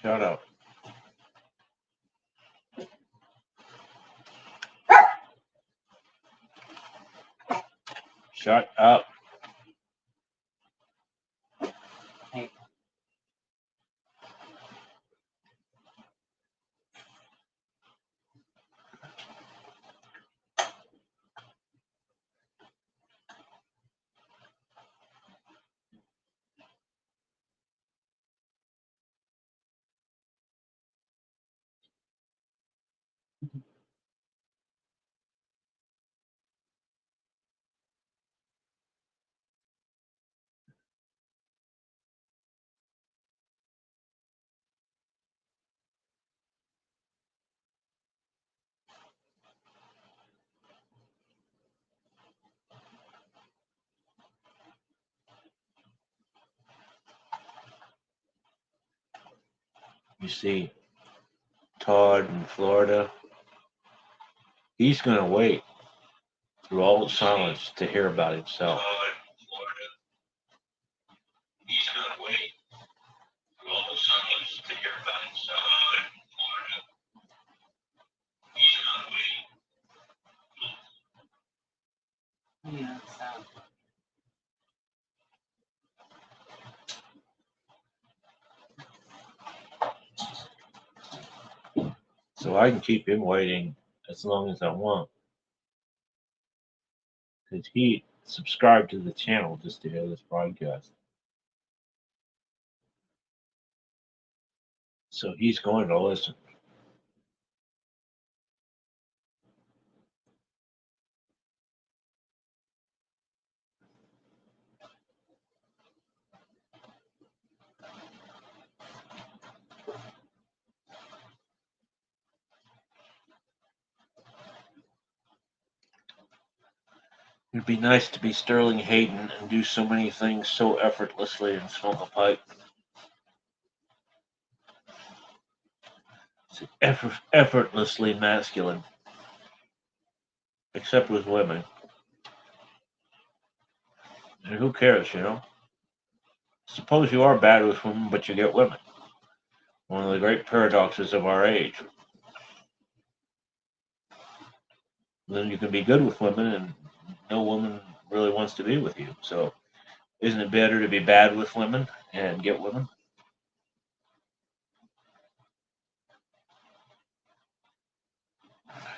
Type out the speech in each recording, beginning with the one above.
Shut up. Shut up. Hey. You see, Todd in Florida, he's going to wait through all the silence to hear about himself. He's going to wait through all the silence to hear about himself. He's going to wait. Yeah, So I can keep him waiting as long as I want. Because he subscribed to the channel just to hear this broadcast. So he's going to listen. It'd be nice to be Sterling Hayden and do so many things so effortlessly and smoke a pipe. It's effortlessly masculine. Except with women. And who cares, you know? Suppose you are bad with women, but you get women. One of the great paradoxes of our age. Then you can be good with women and no woman really wants to be with you. So isn't it better to be bad with women and get women?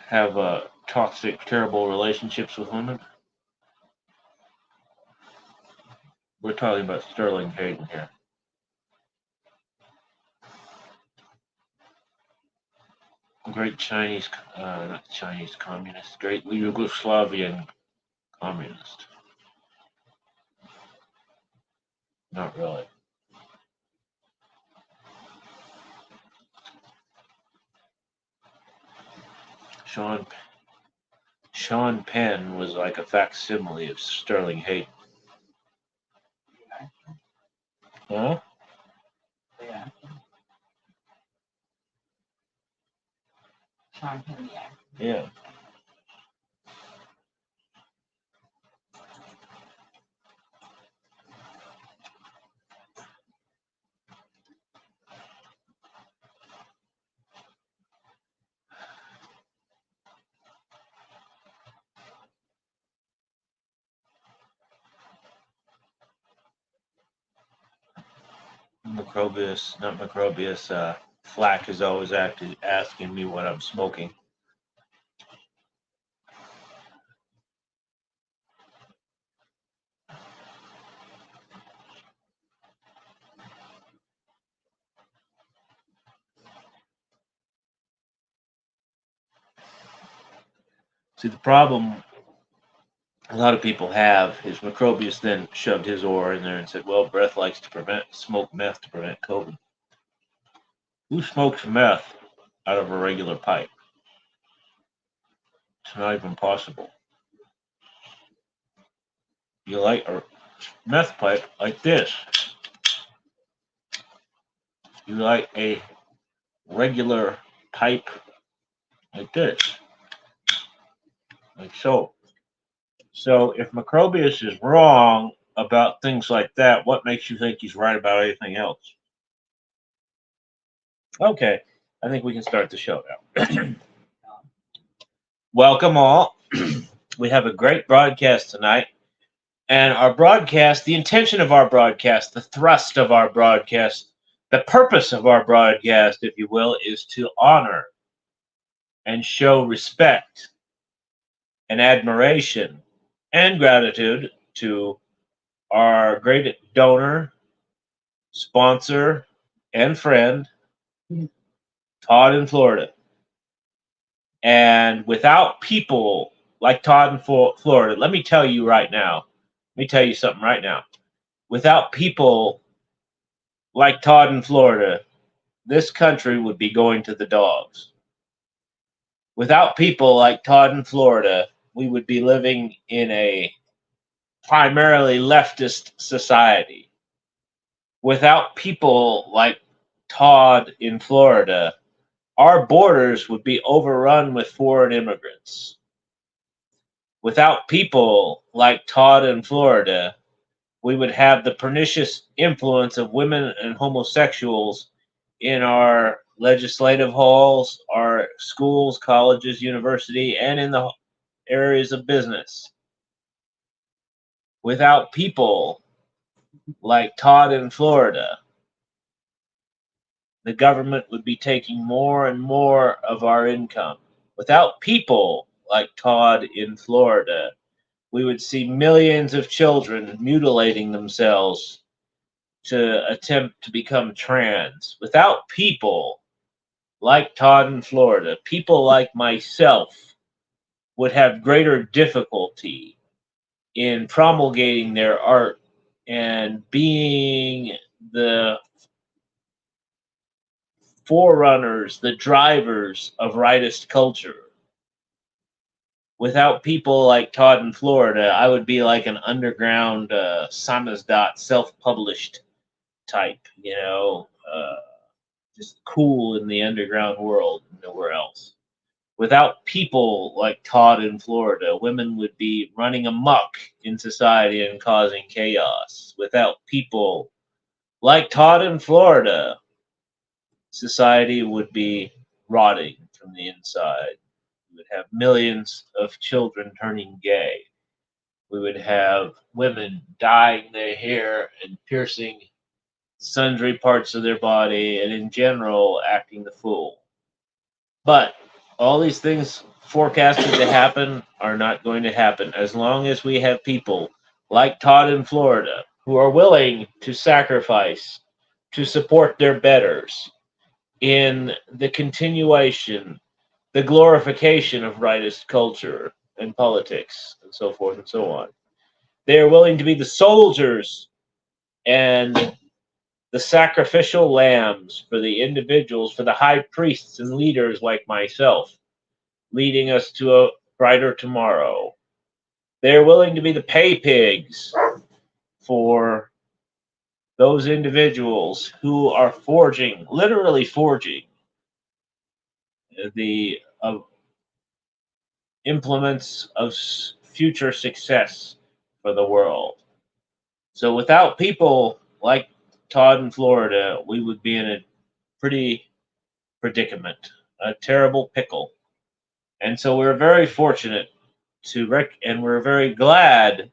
Have toxic, terrible relationships with women? We're talking about Sterling Hayden here. Great Chinese, not Chinese communist, great Yugoslavian communist. Not really. Sean Penn was like a facsimile of Sterling Hayden. Huh? yeah. Sean Penn, yeah. Yeah. Flack is always asking me what I'm smoking. See, the problem a lot of people have is Macrobius then shoved his oar in there and said, well, breath likes to smoke meth to prevent COVID. Who smokes meth out of a regular pipe? It's not even possible. You light a meth pipe like this. You light a regular pipe like this. Like so. So if Macrobius is wrong about things like that, what makes you think he's right about anything else? Okay, I think we can start the show now. Welcome all. We have a great broadcast tonight. And our broadcast, the intention of our broadcast, the thrust of our broadcast, the purpose of our broadcast, if you will, is to honor and show respect and admiration and gratitude to our great donor, sponsor, and friend, Todd in Florida. And without people like Todd in Florida, let me tell you right now, let me tell you something right now. Without people like Todd in Florida, this country would be going to the dogs. Without people like Todd in Florida, we would be living in a primarily leftist society. Without people like Todd in Florida, our borders would be overrun with foreign immigrants. Without people like Todd in Florida, we would have the pernicious influence of women and homosexuals in our legislative halls, our schools, colleges, university, and in the areas of business. Without people like Todd in Florida, the government would be taking more and more of our income. Without people like Todd in Florida, we would see millions of children mutilating themselves to attempt to become trans. Without people like Todd in Florida, people like myself would have greater difficulty in promulgating their art and being the forerunners, the drivers of rightist culture. Without people like Todd in Florida, I would be like an underground samizdat, self-published type, just cool in the underground world, nowhere else. Without people like Todd in Florida, women would be running amok in society and causing chaos. Without people like Todd in Florida, society would be rotting from the inside. We would have millions of children turning gay. We would have women dyeing their hair and piercing sundry parts of their body, and in general, acting the fool. But all these things forecasted to happen are not going to happen as long as we have people like Todd in Florida who are willing to sacrifice to support their betters in the continuation, the glorification of rightist culture and politics and so forth and so on. They are willing to be the soldiers and the sacrificial lambs for the individuals, for the high priests and leaders like myself, leading us to a brighter tomorrow. They're willing to be the pay pigs for those individuals who are forging, literally forging, the implements of future success for the world. So without people like Todd in Florida, we would be in a pretty predicament, a terrible pickle. And so we're very fortunate and we're very glad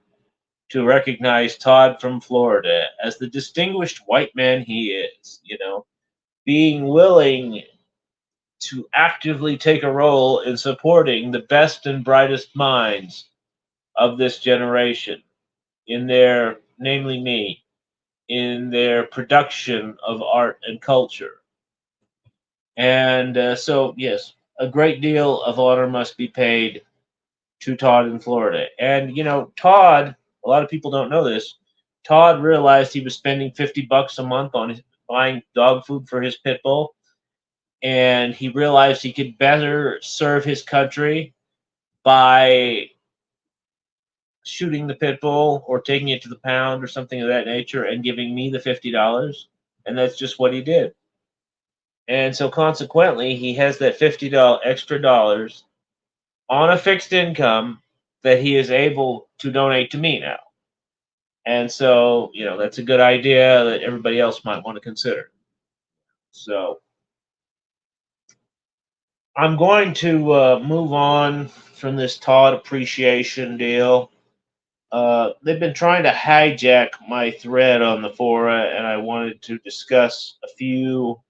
to recognize Todd from Florida as the distinguished white man he is, being willing to actively take a role in supporting the best and brightest minds of this generation in their, namely me, in their production of art and culture. And so, yes, a great deal of honor must be paid to Todd in Florida. And, Todd, a lot of people don't know this. Todd realized he was spending $50 a month on buying dog food for his pit bull. And he realized he could better serve his country by shooting the pit bull or taking it to the pound or something of that nature and giving me the $50. And that's just what he did. And so consequently, he has that $50 extra dollars on a fixed income that he is able to donate to me now. And so, that's a good idea that everybody else might want to consider. So, I'm going to move on from this Todd appreciation deal. They've been trying to hijack my thread on the fora, and I wanted to discuss a few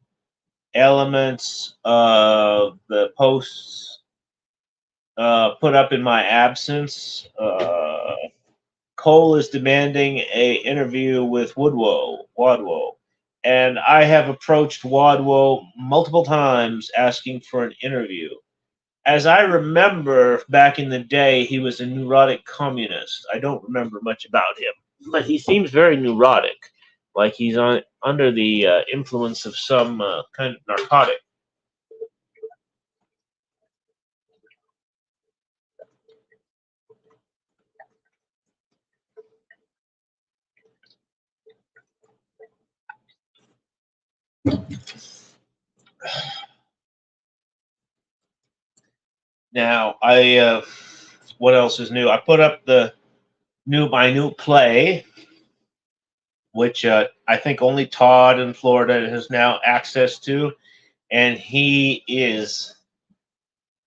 elements of the posts put up in my absence. Cole is demanding a interview with Wadwo, and I have approached Wadwo multiple times asking for an interview. As I remember back in the day, he was a neurotic communist. I don't remember much about him, but he seems very neurotic, like he's under the influence of some kind of narcotic. Now, what else is new? I put up my new play, which I think only Todd in Florida has now access to, and he is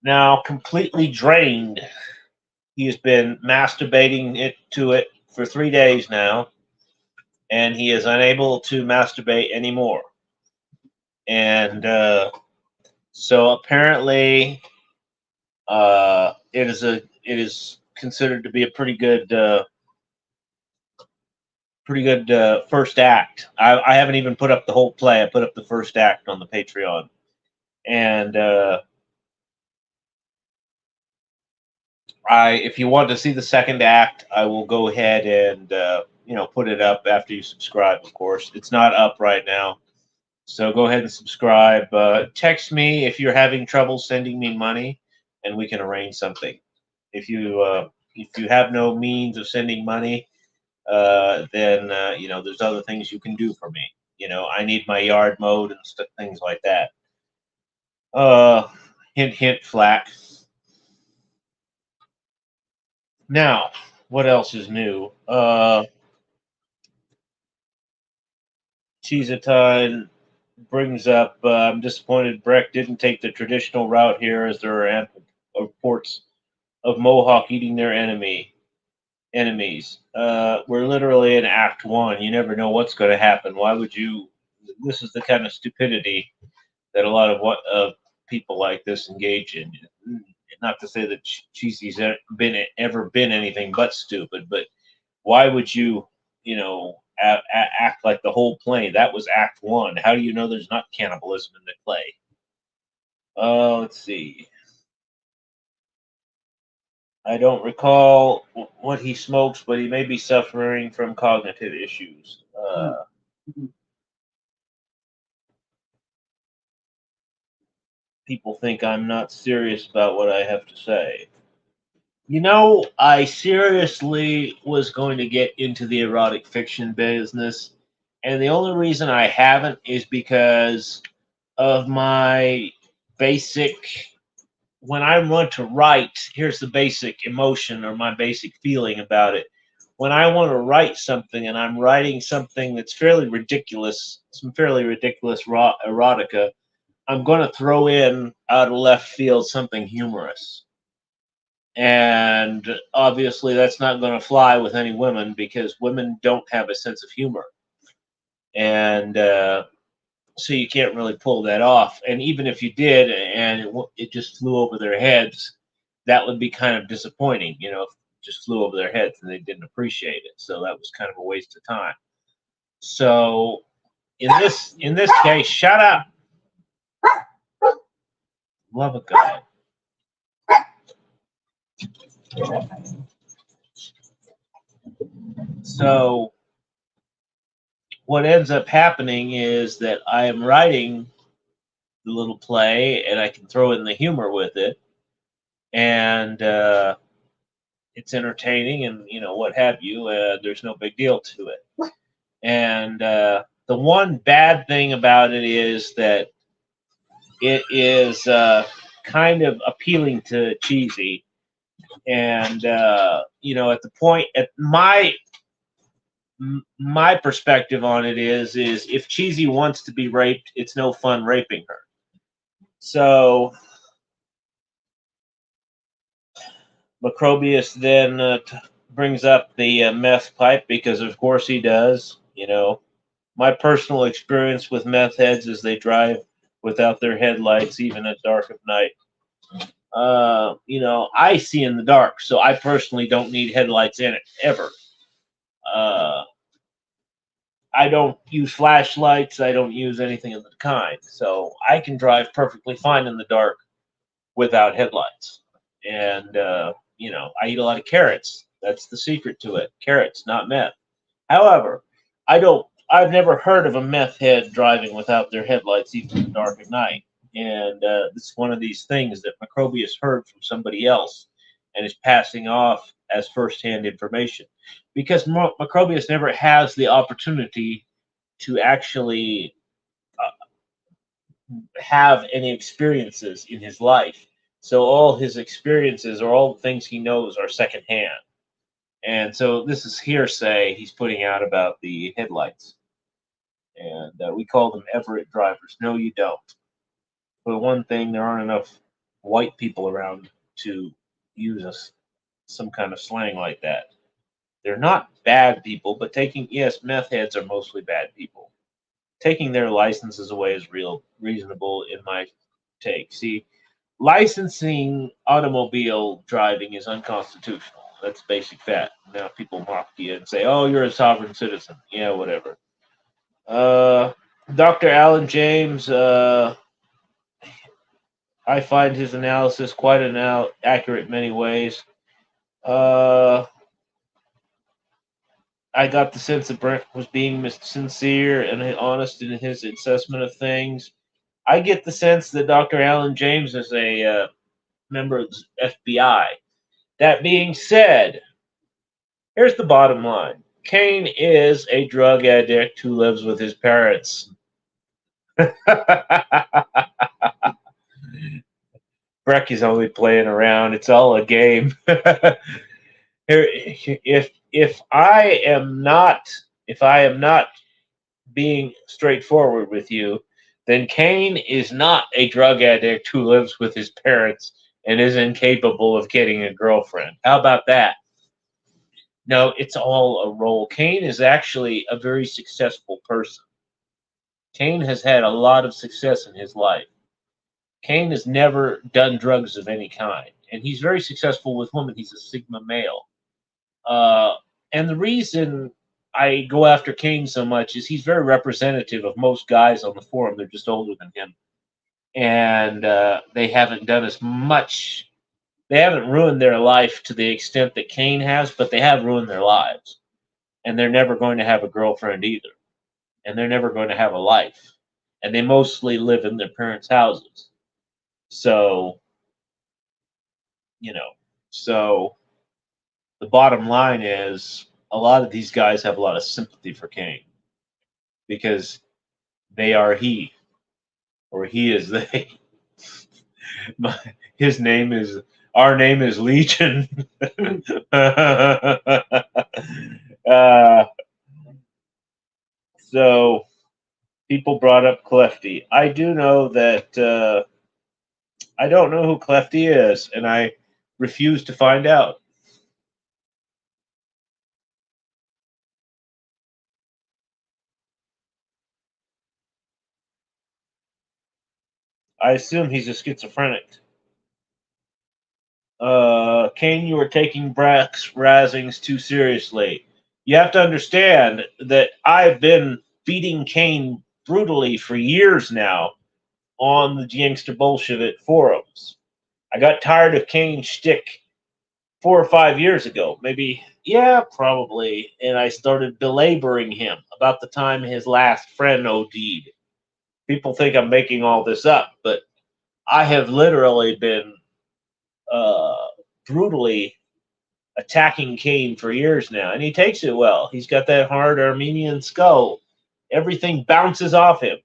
now completely drained. He has been masturbating to it for 3 days now, and he is unable to masturbate anymore. And so apparently, it is considered to be a pretty good first act. I haven't even put up the whole play. I put up the first act on the Patreon, and if you want to see the second act, I will go ahead and put it up after you subscribe. Of course, it's not up right now, so go ahead and subscribe. Text me if you're having trouble sending me money, and we can arrange something. If you have no means of sending money, then there's other things you can do for me. I need my yard mowed and things like that. Hint, hint, flack. Now, what else is new? Cheesetine brings up, I'm disappointed Breck didn't take the traditional route here, as there are ample reports of Mohawk eating their enemies. We're literally in Act 1. You never know what's going to happen. Why would you? This is the kind of stupidity that a lot of people like this engage in. Not to say that Cheesy's ever been anything but stupid, but why would you, act like the whole play? That was Act 1. How do you know there's not cannibalism in the play? Let's see. I don't recall what he smokes, but he may be suffering from cognitive issues. People think I'm not serious about what I have to say. I seriously was going to get into the erotic fiction business, and the only reason I haven't is because of my basic. When I want to write, here's the basic emotion or my basic feeling about it. When I want to write something and I'm writing something that's fairly ridiculous, some fairly ridiculous erotica, I'm going to throw in out of left field something humorous. And obviously, that's not going to fly with any women because women don't have a sense of humor. And so you can't really pull that off. And even if you did and it just flew over their heads, that would be kind of disappointing, if it just flew over their heads and they didn't appreciate it. So that was kind of a waste of time. So in this case, shut up. Love of God. So what ends up happening is that I am writing the little play and I can throw in the humor with it, and it's entertaining and what have you. There's no big deal to it. And the one bad thing about it is that it is kind of appealing to Cheesy. And at the point at my perspective on it is if Cheesy wants to be raped, it's no fun raping her. So Macrobius then brings up the meth pipe because, of course, he does. My personal experience with meth heads is they drive without their headlights, even at dark of night. I see in the dark, so I personally don't need headlights in it ever. Uh, I don't use flashlights. I don't use anything of the kind, so I can drive perfectly fine in the dark without headlights. And I eat a lot of carrots. That's the secret to it. Carrots, not meth. However, I don't. I've never heard of a meth head driving without their headlights, even in the dark at night. And it's one of these things that Macrobius heard from somebody else and is passing off as firsthand information, because Macrobius never has the opportunity to actually have any experiences in his life. So all his experiences or all the things he knows are secondhand. And so this is hearsay he's putting out about the headlights. And we call them Everett drivers. No, you don't. For one thing, there aren't enough white people around to use some kind of slang like that. They're not bad people, but yes, meth heads are mostly bad people. Taking their licenses away is reasonable in my take. See, licensing automobile driving is unconstitutional. That's basic fact. Now people mock you and say, "Oh, you're a sovereign citizen." Yeah, whatever. Uh, Dr. Alan James, I find his analysis quite accurate in many ways. Uh, I got the sense that Breck was being sincere and honest in his assessment of things. I get the sense that Dr. Alan James is a member of the FBI. That being said, here's the bottom line. Kane is a drug addict who lives with his parents. Breck is only playing around. It's all a game. Here, if I am not being straightforward with you, then Kane is not a drug addict who lives with his parents and is incapable of getting a girlfriend. How about that? No, it's all a role. Kane is actually a very successful person. Kane has had a lot of success in his life. Kane has never done drugs of any kind, and he's very successful with women. He's a Sigma male. Uh, and the reason I go after Kane so much is he's very representative of most guys on the forum. They're just older than him, and they haven't done as much. They haven't ruined their life to the extent that Kane has, but they have ruined their lives. And they're never going to have a girlfriend either. And they're never going to have a life. And they mostly live in their parents' houses. So, you know, so the bottom line is a lot of these guys have a lot of sympathy for Kane because they are he, or he is they. His name is, our name is Legion. So people brought up Clefty. I do know that I don't know who Clefty is, and I refuse to find out. I assume he's a schizophrenic. Kane, you are taking Breck's razzings too seriously. You have to understand that I've been beating Kane brutally for years now on the Gangster Bolshevik forums. I got tired of Kane's shtick 4 or 5 years ago, maybe, yeah, probably, and I started belaboring him about the time his last friend OD'd. People think I'm making all this up, but I have literally been uh, brutally attacking Kane for years now, and he takes it well. He's got that hard Armenian skull. Everything bounces off him.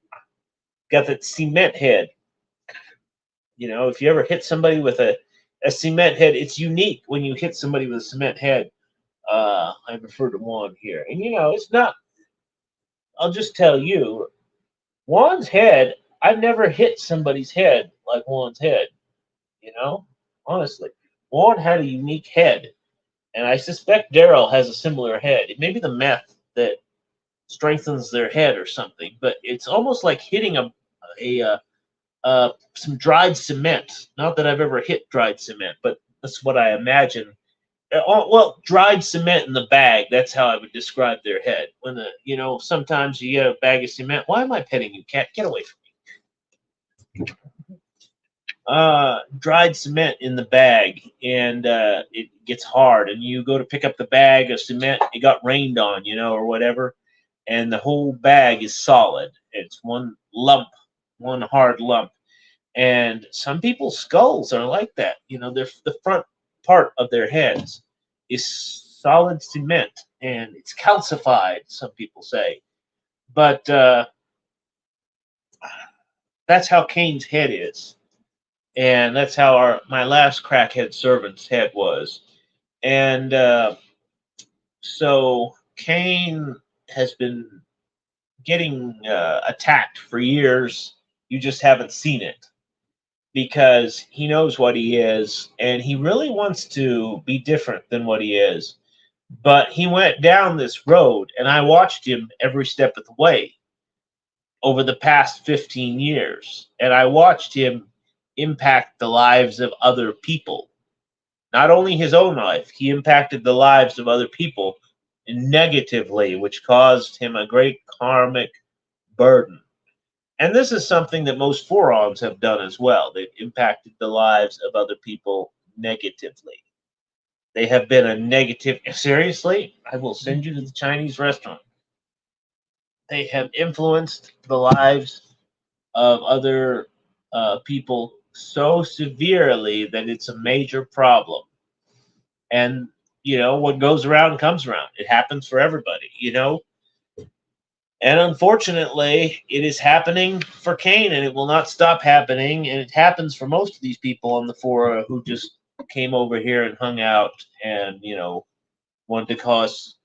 Got that cement head. If you ever hit somebody with a cement head, it's unique when you hit somebody with a cement head. I refer to Juan here. And it's not, I'll just tell you, Juan's head, I've never hit somebody's head like Juan's head, honestly. Juan had a unique head, and I suspect Daryl has a similar head. It may be the meth that strengthens their head or something, but it's almost like hitting a some dried cement. Not that I've ever hit dried cement, but that's what I imagine. Well, dried cement in the bag. That's how I would describe their head. When sometimes you get a bag of cement. Why am I petting you, cat? Get away from me. Dried cement in the bag, and it gets hard, and you go to pick up the bag of cement. It got rained on, or whatever, and the whole bag is solid. It's one lump, one hard lump. And some people's skulls are like that. The front part of their heads is solid cement, and it's calcified, some people say. But that's how Cain's head is. And that's how my last crackhead servant's head was. And so Cain has been getting attacked for years. You just haven't seen it because he knows what he is, and he really wants to be different than what he is. But he went down this road, and I watched him every step of the way over the past 15 years. And I watched him impact the lives of other people. Not only his own life, he impacted the lives of other people negatively, which caused him a great karmic burden. And this is something that most forons have done as well. They've impacted the lives of other people negatively. They have been a negative. Seriously, I will send you to the Chinese restaurant. They have influenced the lives of other people so severely that it's a major problem. And what goes around comes around. It happens for everybody. And unfortunately, it is happening for Cain, and it will not stop happening. And it happens for most of these people on the fora who just came over here and hung out and wanted to cause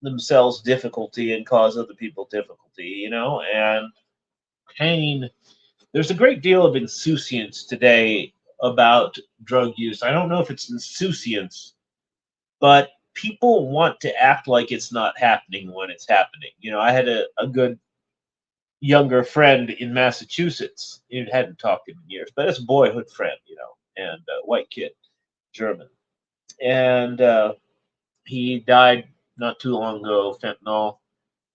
themselves difficulty and cause other people difficulty. And Cain, there's a great deal of insouciance today about drug use. I don't know if it's insouciance, but people want to act like it's not happening when it's happening. I had a good younger friend in Massachusetts. You hadn't talked to him in years, but it's a boyhood friend, and a white kid, German. And he died not too long ago, fentanyl,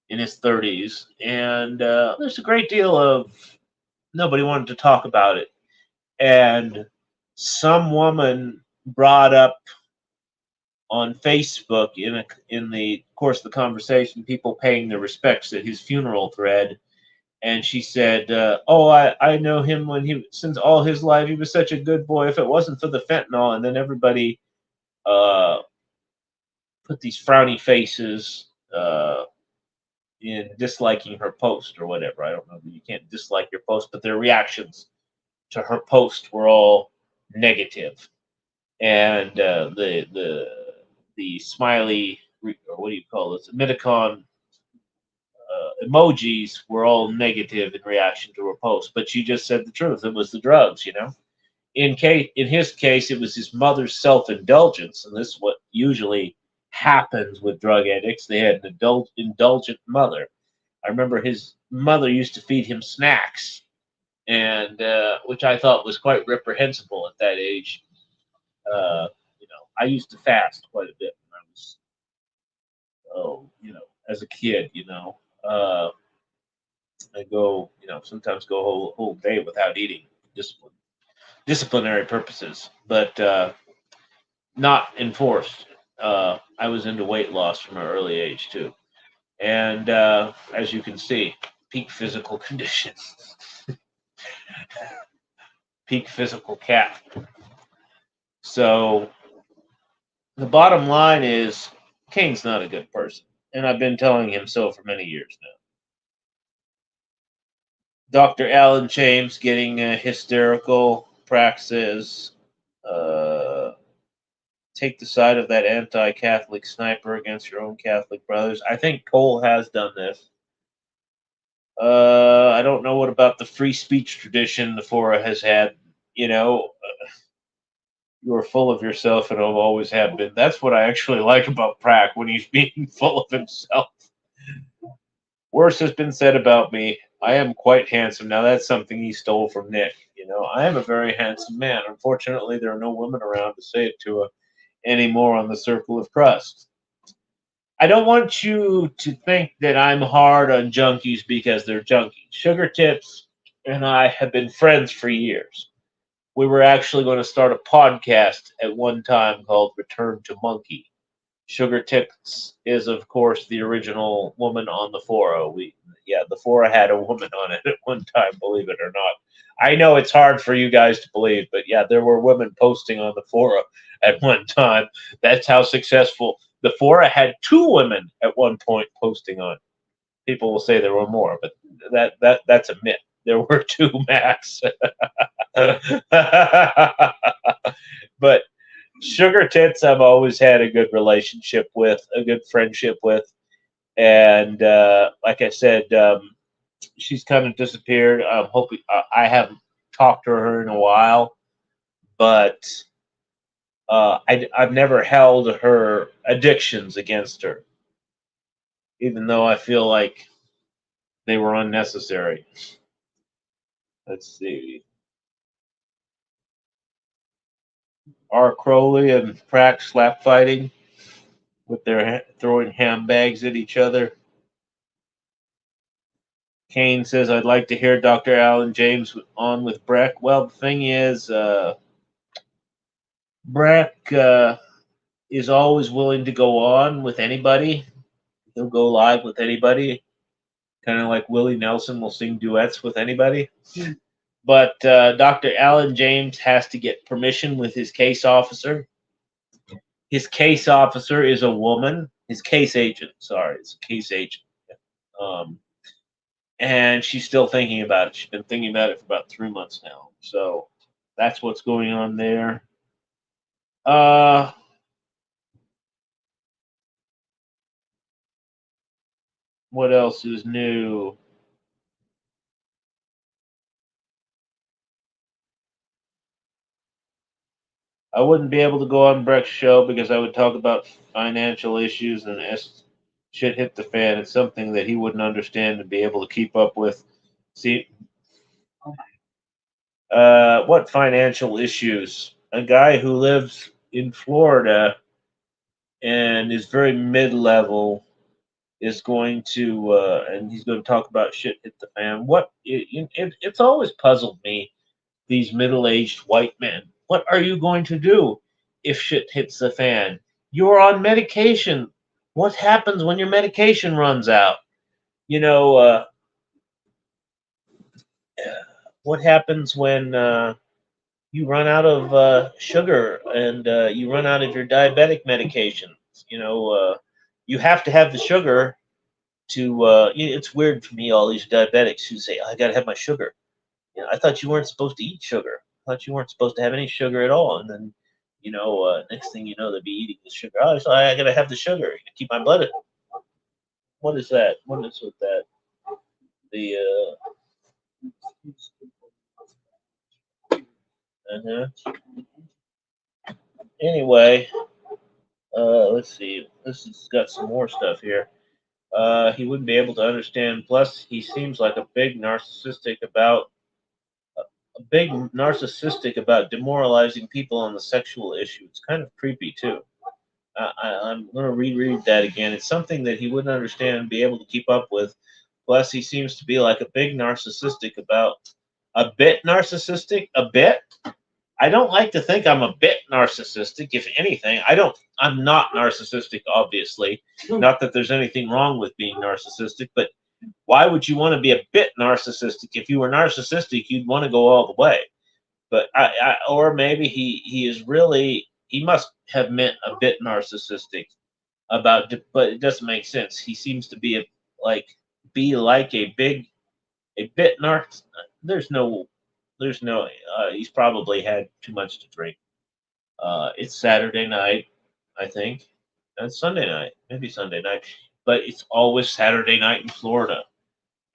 in his 30s. And there's a great deal of nobody wanted to talk about it. And some woman brought up on Facebook in the course of the conversation, people paying their respects at his funeral thread, and she said, "Oh, I know him since all his life. He was such a good boy. If it wasn't for the fentanyl." And then everybody put these frowny faces in disliking her post or whatever. I don't know. You can't dislike your post, but their reactions to her post were all negative, and the smiley, or what do you call this, emoticon emojis were all negative in reaction to her post. But she just said the truth. It was the drugs. In his case, it was his mother's self-indulgence, and this is what usually happens with drug addicts. They had an indulgent mother. I remember his mother used to feed him snacks, and which I thought was quite reprehensible at that age. I used to fast quite a bit when I was, as a kid. Uh, I go, sometimes go a whole day without eating, disciplinary purposes, but not enforced. I was into weight loss from an early age too, and as you can see, peak physical condition, peak physical cat. So the bottom line is, Cain's not a good person, and I've been telling him so for many years now. Dr. Alan James getting hysterical. Praxis, take the side of that anti-Catholic sniper against your own Catholic brothers. I think Cole has done this. I don't know what about the free speech tradition the fora has had. You are full of yourself and have always have been. That's what I actually like about Brack when he's being full of himself. Worse has been said about me. I am quite handsome. Now that's something he stole from Nick. You know, I am a very handsome man. Unfortunately, there are no women around to say it to anymore on the circle of crust. I don't want you to think that I'm hard on junkies because they're junkies. Sugar Tips and I have been friends for years. We were actually going to start a podcast at one time called Return to Monkey. Sugar Tips is, of course, the original woman on the fora. The fora had a woman on it at one time, believe it or not. I know it's hard for you guys to believe, but yeah, there were women posting on the fora at one time. That's how successful the fora had. Two women at one point posting on. People will say there were more, but that's a myth. There were two max. But Sugar Tits, I've always had a good relationship with, a good friendship with, and like I said, she's kind of disappeared. I'm hoping I haven't talked to her in a while, but I've never held her addictions against her, even though I feel like they were unnecessary. Let's see. R. Crowley and Pratt slap fighting with their throwing handbags at each other. Kane says, I'd like to hear Dr. Alan James on with Breck. Well, the thing is, Breck is always willing to go on with anybody. He'll go live with anybody, kind of like Willie Nelson will sing duets with anybody. But Dr. Alan James has to get permission with his case officer. His case officer is a woman. His case agent, sorry, it's a case agent. Um, and she's still thinking about it. She's been thinking about it for about 3 months now. So that's what's going on there. Uh, what else is new? I wouldn't be able to go on Breck's show because I would talk about financial issues and shit hit the fan. It's something that he wouldn't understand and be able to keep up with. See, what financial issues? A guy who lives in Florida and is very mid-level is going to, and he's going to talk about shit hit the fan. It's always puzzled me, these middle-aged white men. What are you going to do if shit hits the fan? You're on medication. What happens when your medication runs out? You know, what happens when you run out of sugar and you run out of your diabetic medication? You know, you have to have the sugar to. It's weird for me, all these diabetics who say, "I got to have my sugar." You know, I thought you weren't supposed to eat sugar. I thought you weren't supposed to have any sugar at all. And then, next thing you know, they'll be eating the sugar. Oh, so I got to have the sugar to keep my blood. What is that? What is with that? The uh-huh. Anyway, let's see. This has got some more stuff here. He wouldn't be able to understand. Plus, he seems like a big narcissistic about demoralizing people on the sexual issue. It's kind of creepy too. I'm going to reread that again. It's something that he wouldn't understand and be able to keep up with. Plus, he seems to be like a bit narcissistic. A bit. I don't like to think I'm a bit narcissistic. If anything, I don't. I'm not narcissistic, obviously. Not that there's anything wrong with being narcissistic, but why would you want to be a bit narcissistic? If you were narcissistic, you'd want to go all the way. But or maybe he must have meant a bit narcissistic but it doesn't make sense. He seems to like be like a bit narc. There's no, there's no. He's probably had too much to drink. It's Saturday night, I think. It's Sunday night, maybe Sunday night, but it's always Saturday night in Florida.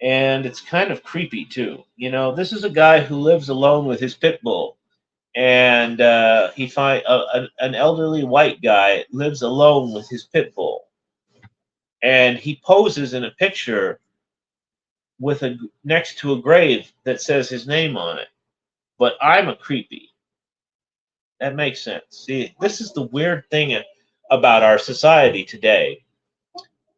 And it's kind of creepy too. You know, this is a guy who lives alone with his pit bull, and he find an elderly white guy lives alone with his pit bull, and he poses in a picture with a next to a grave that says his name on it. But I'm a creepy. That makes sense. See, this is the weird thing about our society today,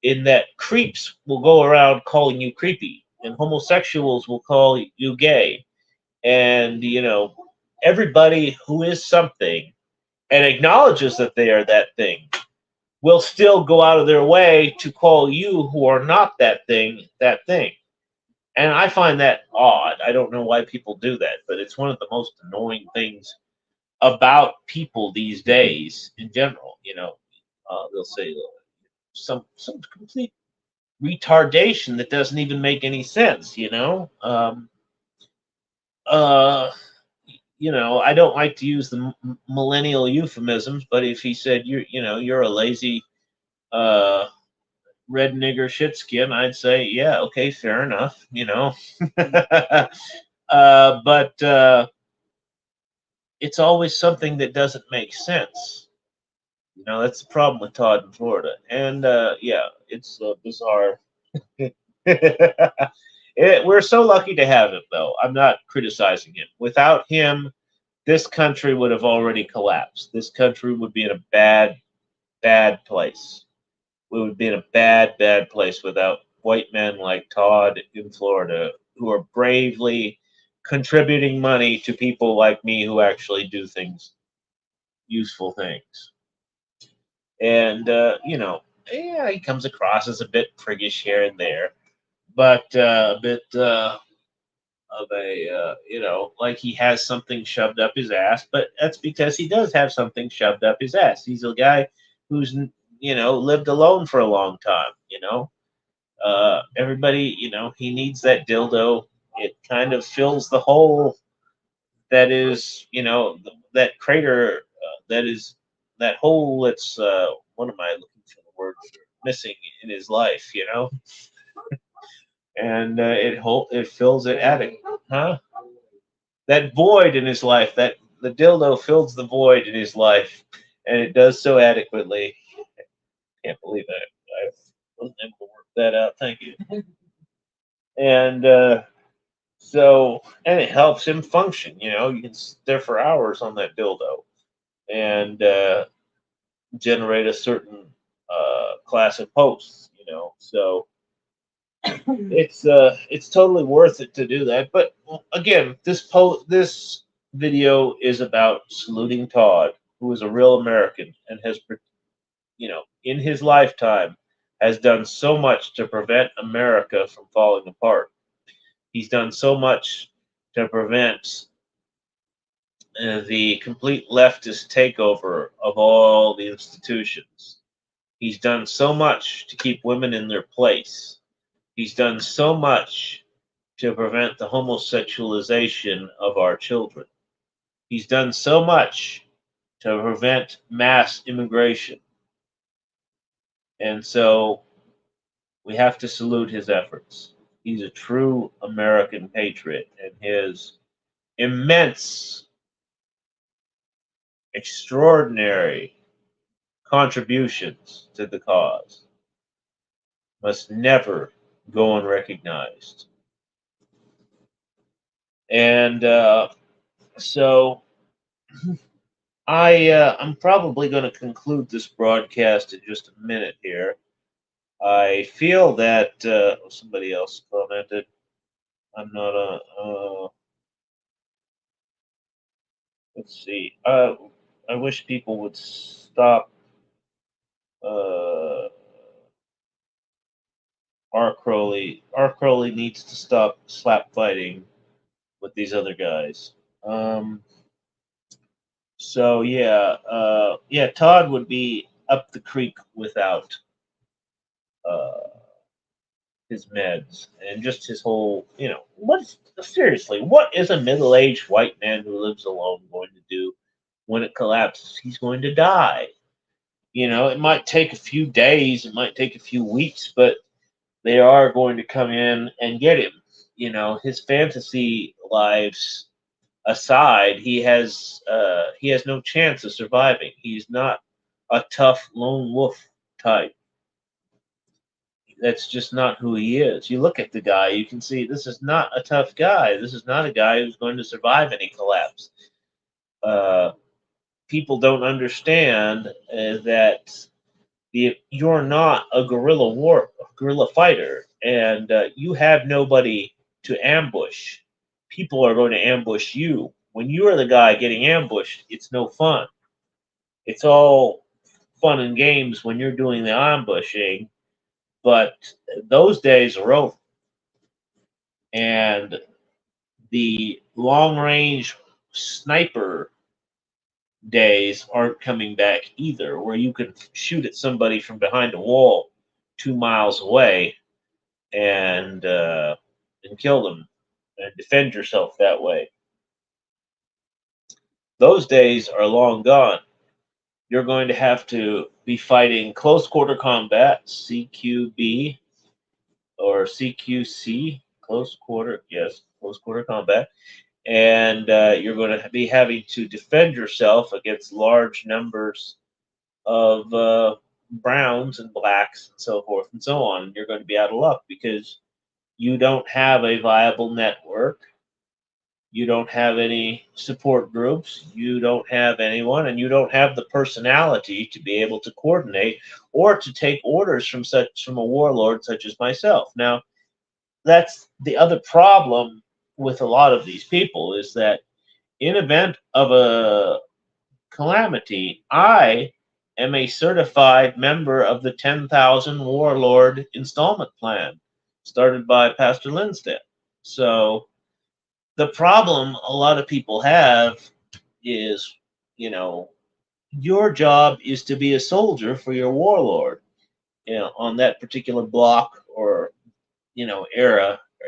in that creeps will go around calling you creepy, and homosexuals will call you gay, and everybody who is something and acknowledges that they are that thing will still go out of their way to call you who are not that thing that thing. And I find that odd. I don't know why people do that, but it's one of the most annoying things about people these days in general. They'll say some complete retardation that doesn't even make any sense. Uh, I don't like to use the millennial euphemisms, but if he said you're a lazy uh, red nigger shitskin, I'd say yeah, okay, fair enough. But it's always something that doesn't make sense. That's the problem with Todd in Florida, and yeah, it's bizarre. We're so lucky to have him, though. I'm not criticizing him. Without him, this country would have already collapsed. This country would be in a bad, bad place. We would be in a bad, bad place without white men like Todd in Florida who are bravely contributing money to people like me who actually do things, useful things. And, yeah, he comes across as a bit priggish here and there, but a bit of a, like he has something shoved up his ass, but that's because he does have something shoved up his ass. He's a guy who's, lived alone for a long time. Everybody, he needs that dildo. It kind of fills the hole that is, that crater, that is, that hole that's, what am I looking for the word for, missing in his life. And it fills it adequate, huh? That void in his life, that the dildo fills the void in his life, and it does so adequately. Can't believe that I wasn't able to work that out. Thank you. And and it helps him function. You can sit there for hours on that dildo and generate a certain class of posts. So it's totally worth it to do that. But again, this video is about saluting Todd, who is a real American and has, in his lifetime, has done so much to prevent America from falling apart. He's done so much to prevent the complete leftist takeover of all the institutions. He's done so much to keep women in their place. He's done so much to prevent the homosexualization of our children. He's done so much to prevent mass immigration. And so we have to salute his efforts. He's a true American patriot, and his immense, extraordinary contributions to the cause must never go unrecognized. And so I'm probably going to conclude this broadcast in just a minute here. I feel that somebody else commented. I'm not a. Let's see. I wish people would stop. R. Crowley. R. Crowley needs to stop slap fighting with these other guys. So yeah, Todd would be up the creek without uh, his meds and just his whole. Seriously, what is a middle-aged white man who lives alone going to do when it collapses? He's going to die. It might take a few days, it might take a few weeks, but they are going to come in and get him. His fantasy lives aside, he has no chance of surviving. He's not a tough lone wolf type. That's just not who he is. You look at the guy, you can see this is not a tough guy. This is not a guy who's going to survive any collapse. Uh, People don't understand that you're not a guerrilla fighter, and you have nobody to ambush. People are going to ambush you. When you are the guy getting ambushed, it's no fun. It's all fun and games when you're doing the ambushing, but those days are over. And the long range sniper days aren't coming back either, where you can shoot at somebody from behind a wall 2 miles away and kill them and defend yourself that way. Those days are long gone. You're going to have to be fighting close quarter combat, CQB or CQC, close quarter, yes, close quarter combat, and you're going to be having to defend yourself against large numbers of browns and blacks and so forth and so on. And you're going to be out of luck because you don't have a viable network. You don't have any support groups. You don't have anyone, and you don't have the personality to be able to coordinate or to take orders from a warlord such as myself. Now, that's the other problem with a lot of these people is that in event of a calamity, I am a certified member of the 10,000 Warlord installment plan started by Pastor Lindstedt. So the problem a lot of people have is, your job is to be a soldier for your warlord, on that particular block or,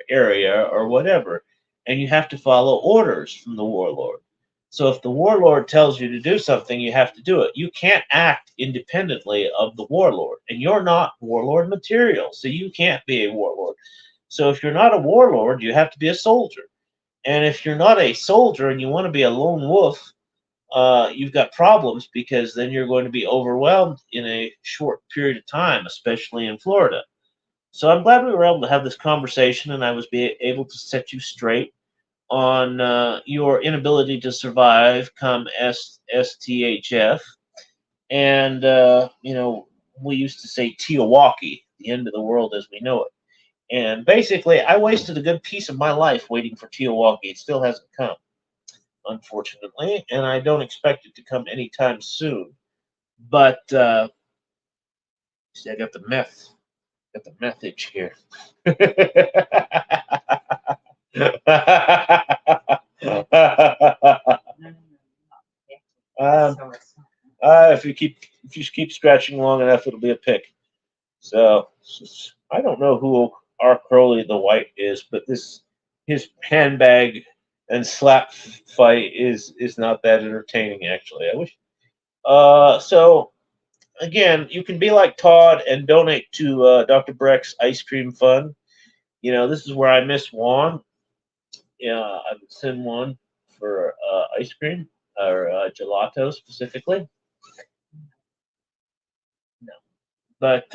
area or whatever. And you have to follow orders from the warlord. So if the warlord tells you to do something, you have to do it. You can't act independently of the warlord, and you're not warlord material, so you can't be a warlord. So if you're not a warlord, you have to be a soldier. And if you're not a soldier and you want to be a lone wolf, you've got problems because then you're going to be overwhelmed in a short period of time, especially in Florida. So I'm glad we were able to have this conversation and I was able to set you straight on your inability to survive come STHF. And, we used to say Teowalkie, the end of the world as we know it. And basically, I wasted a good piece of my life waiting for Teowalkie. It still hasn't come, unfortunately, and I don't expect it to come anytime soon. But see, I got the meth itch here. um, if you keep scratching long enough, it'll be a pick. So I don't know who R. Crowley the White is, but his handbag and slap fight is not that entertaining actually. I wish. So again, you can be like Todd and donate to Dr. Breck's Ice Cream Fund. This is where I miss Juan. Yeah, I would send one for ice cream or gelato specifically. No, but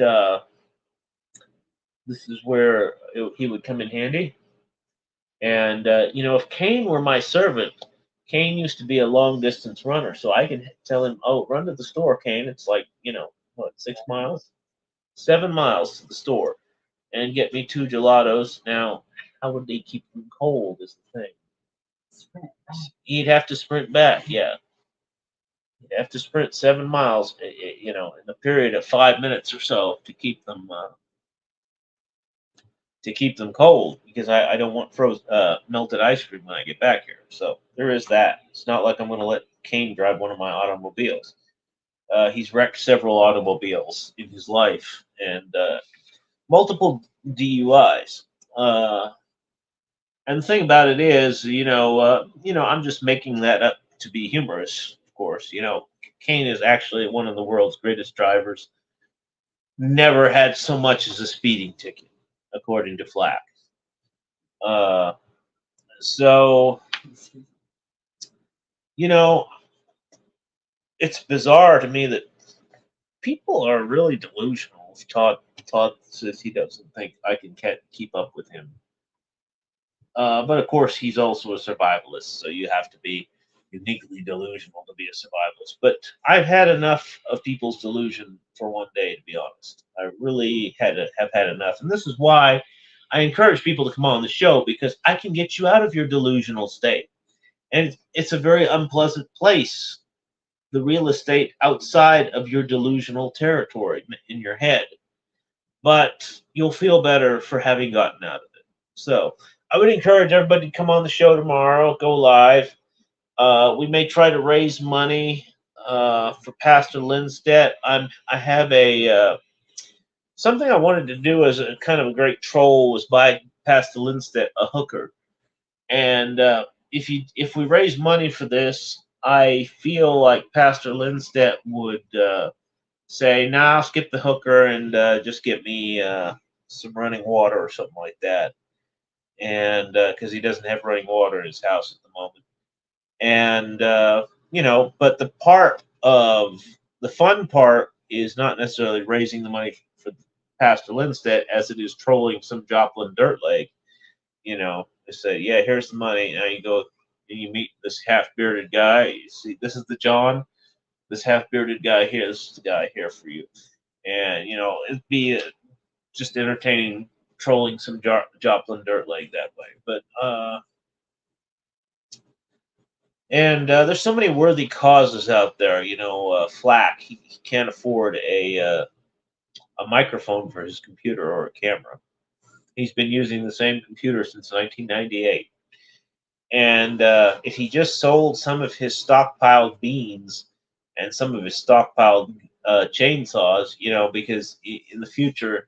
this is where he would come in handy. And if Kane were my servant, Kane used to be a long distance runner, so I can tell him, "Oh, run to the store, Kane. It's like 6 miles, 7 miles to the store, and get me 2 gelatos." Now, how would they keep them cold? Is the thing. He'd have to sprint back. Yeah, he'd have to sprint 7 miles. In a period of 5 minutes or so to keep them cold because I don't want melted ice cream when I get back here. So there is that. It's not like I'm going to let Kane drive one of my automobiles. He's wrecked several automobiles in his life and multiple DUIs. And the thing about it is, I'm just making that up to be humorous, of course. Kane is actually one of the world's greatest drivers. Never had so much as a speeding ticket, according to Flack. So You know, it's bizarre to me that people are really delusional. If Todd says he doesn't think I can keep up with him. But of course, he's also a survivalist, so you have to be uniquely delusional to be a survivalist. But I've had enough of people's delusion for one day, to be honest. I really have had enough, and this is why I encourage people to come on the show because I can get you out of your delusional state. And it's a very unpleasant place, the real estate outside of your delusional territory in your head. But you'll feel better for having gotten out of it. So I would encourage everybody to come on the show tomorrow, go live. We may try to raise money for Pastor Lindstedt. I have a something I wanted to do as a kind of a great troll was buy Pastor Lindstedt a hooker. And if we raise money for this, I feel like Pastor Lindstedt would say, "Nah, I'll skip the hooker and just get me some running water or something like that." And because he doesn't have running water in his house at the moment, and but the fun part is not necessarily raising the money for Pastor Lindstedt as it is trolling some Joplin dirt leg. They say, yeah, here's the money. Now you go and you meet this half bearded guy. You see, this is the John. This half bearded guy here. This is the guy here for you. And it'd be just entertaining trolling some Joplin dirt leg that way. But there's so many worthy causes out there. Flack he can't afford a microphone for his computer or a camera. He's been using the same computer since 1998. And if he just sold some of his stockpiled beans and some of his stockpiled chainsaws, because in the future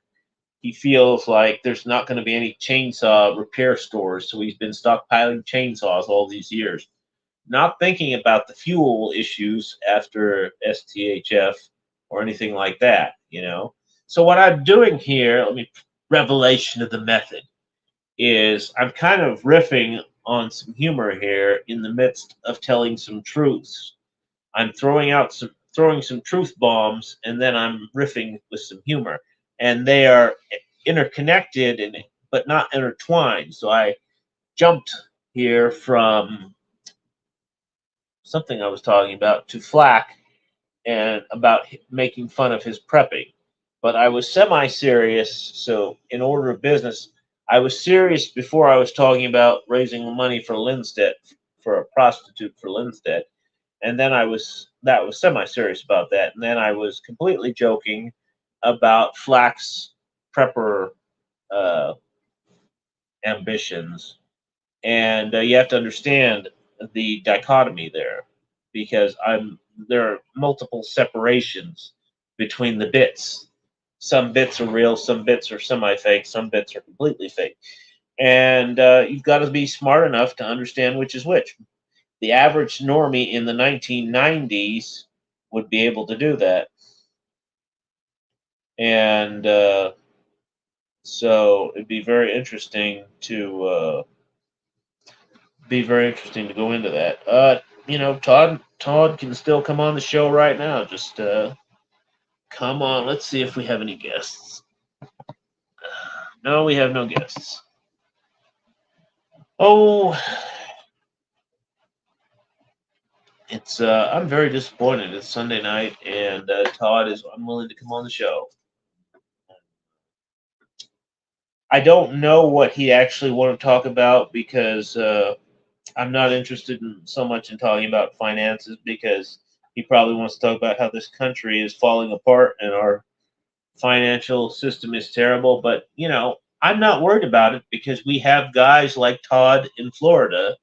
he feels like there's not going to be any chainsaw repair stores, so he's been stockpiling chainsaws all these years, not thinking about the fuel issues after STHF or anything like that. So what I'm doing here, revelation of the method, is I'm kind of riffing on some humor here in the midst of telling some truths. I'm throwing some truth bombs, and then I'm riffing with some humor, and they are interconnected but not intertwined. So I jumped here from something I was talking about to Flack and about making fun of his prepping. But I was semi serious. So, in order of business, I was serious before I was talking about raising money for Lindstedt, for a prostitute for Lindstedt. And then that was semi serious about that. And then I was completely joking about Flack's prepper uh, ambitions. And you have to understand the dichotomy there because there are multiple separations between the bits. Some bits are real, some bits are semi-fake, some bits are completely fake, and you've got to be smart enough to understand which is which. The average normie in the 1990s would be able to do that, and so it'd be very interesting to go into that. Todd can still come on the show right now. Just come on. Let's see if we have any guests. No, we have no guests. Oh, it's I'm very disappointed. It's Sunday night, and Todd is unwilling to come on the show. I don't know what he actually want to talk about because I'm not interested in so much in talking about finances because he probably wants to talk about how this country is falling apart and our financial system is terrible. But I'm not worried about it because we have guys like Todd in Florida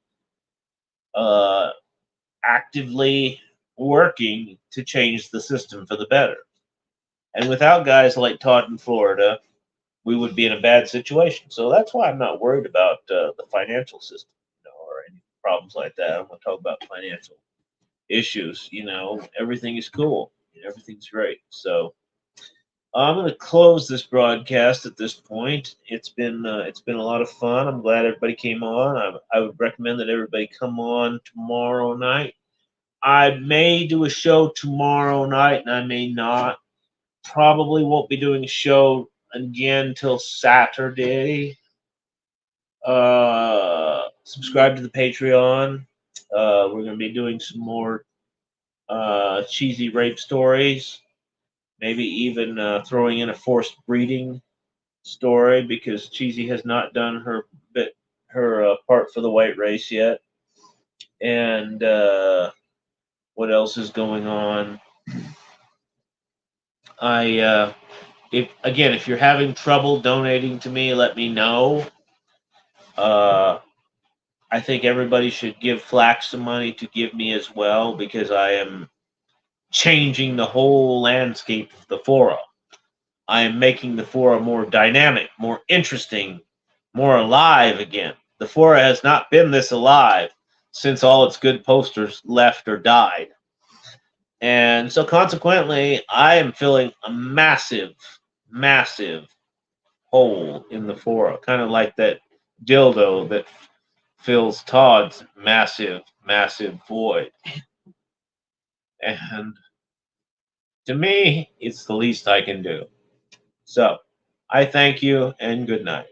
uh, actively working to change the system for the better. And without guys like Todd in Florida, we would be in a bad situation. So that's why I'm not worried about the financial system, or any problems like that. I'm going to talk about financial issues. Everything is cool. Everything's great. So I'm going to close this broadcast at this point. It's been a lot of fun. I'm glad everybody came on. I would recommend that everybody come on tomorrow night. I may do a show tomorrow night, and I may not. Probably won't be doing a show again till Saturday. Subscribe to the Patreon. We're going to be doing some more cheesy rape stories. Maybe even throwing in a forced breeding story because Cheesy has not done her part for the white race yet. And what else is going on? If you're having trouble donating to me, let me know. I think everybody should give Flax some money to give me as well because I am changing the whole landscape of the fora. I am making the fora more dynamic, more interesting, more alive again. The fora has not been this alive since all its good posters left or died. And so consequently, I am filling a massive, massive hole in the fora, kind of like that dildo that fills Todd's massive, massive void. And to me, it's the least I can do. So I thank you and good night.